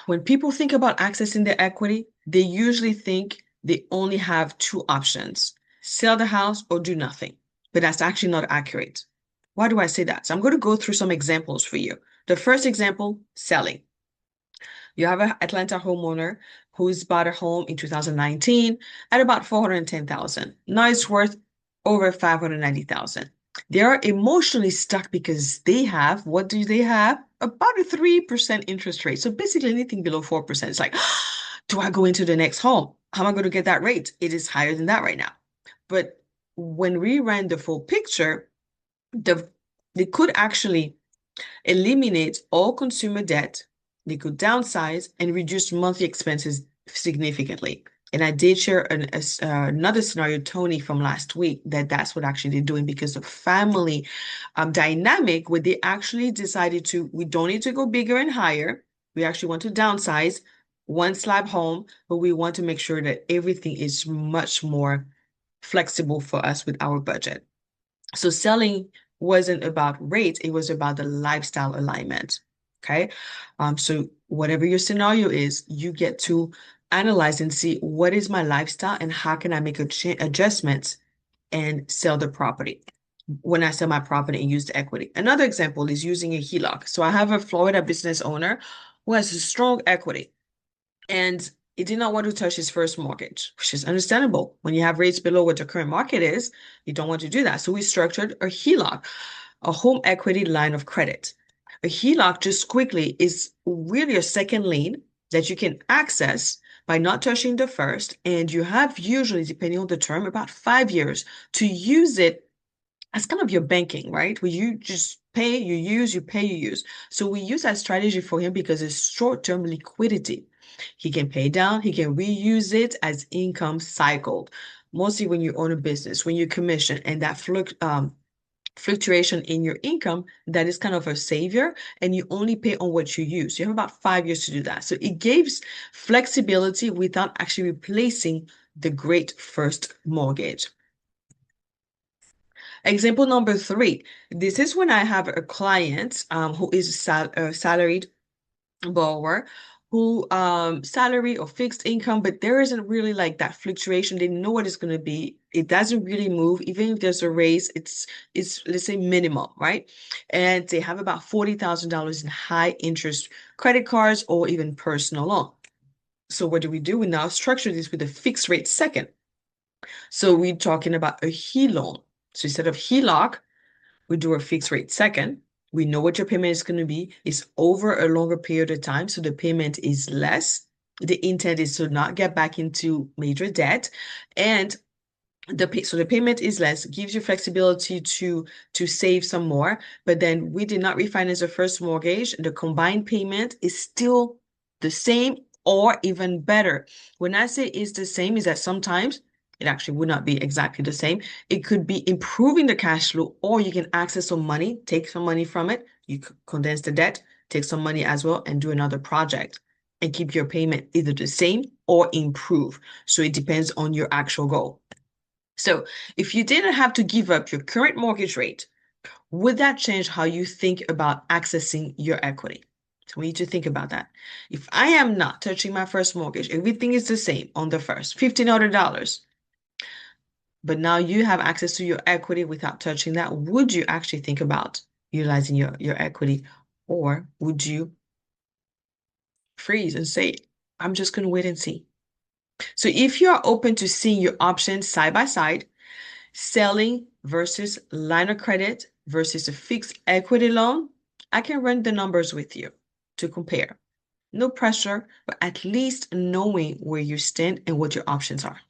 When people think about accessing their equity, they usually think they only have two options: sell the house or do nothing. But that's actually not accurate. Why do I say that? So I'm going to go through some examples for you. The first example, selling. You have an Atlanta homeowner who's bought a home in 2019 at about 410,000. Now it's worth over 590,000. They are emotionally stuck because they have, what do they have? About a 3% interest rate. So basically anything below 4%. It's like, do I go into the next home? How am I going to get that rate? It is higher than that right now. But when we ran the full picture, they could actually eliminate all consumer debt. They could downsize and reduce monthly expenses significantly. And I did share another scenario, Tony, from last week, that's what actually they're doing because of family dynamic, where they actually decided we don't need to go bigger and higher. We actually want to downsize one slab home, but we want to make sure that everything is much more flexible for us with our budget. So selling wasn't about rates, it was about the lifestyle alignment. Okay. So whatever your scenario is, you get to analyze and see what is my lifestyle and how can I make adjustments and sell the property when I sell my property and use the equity. Another example is using a HELOC. So I have a Florida business owner who has a strong equity, and he did not want to touch his first mortgage, which is understandable. When you have rates below what the current market is, you don't want to do that. So we structured a HELOC, a home equity line of credit. A HELOC, just quickly, is really a second lien that you can access by not touching the first. And you have usually, depending on the term, about 5 years to use it as kind of your banking, right? Where you just pay, you use, you pay, you use. So we use that strategy for him because it's short-term liquidity. He can pay down, he can reuse it as income cycled. Mostly when you own a business, when you commission, and that fluctuation in your income, that is kind of a savior, and you only pay on what you use. You have about 5 years to do that. So it gives flexibility without actually replacing the great first mortgage. Example number 3. This is when I have a client who is a salaried borrower who salary or fixed income, but there isn't really like that fluctuation. They know what it's going to be. It doesn't really move. Even if there's a raise, it's let's say minimal, right? And they have about $40,000 in high interest credit cards or even personal loan. So what do? We now structure this with a fixed rate second. So we're talking about a HELOC. So instead of HELOC, we do a fixed rate second. We know what your payment is going to be. It's over a longer period of time, so the payment is less. The intent is to not get back into major debt, and the payment is less, gives you flexibility to save some more. But then we did not refinance the first mortgage. The combined payment is still the same or even better. When I say it's the same, is that sometimes it actually would not be exactly the same. It could be improving the cash flow, or you can access some money, take some money from it. You condense the debt, take some money as well, and do another project and keep your payment either the same or improve. So it depends on your actual goal. So if you didn't have to give up your current mortgage rate, would that change how you think about accessing your equity? So we need to think about that. If I am not touching my first mortgage, everything is the same on the first, $1,500. But now you have access to your equity without touching that. Would you actually think about utilizing your equity, or would you freeze and say, I'm just going to wait and see? So if you are open to seeing your options side by side, selling versus line of credit versus a fixed equity loan, I can run the numbers with you to compare. No pressure, but at least knowing where you stand and what your options are.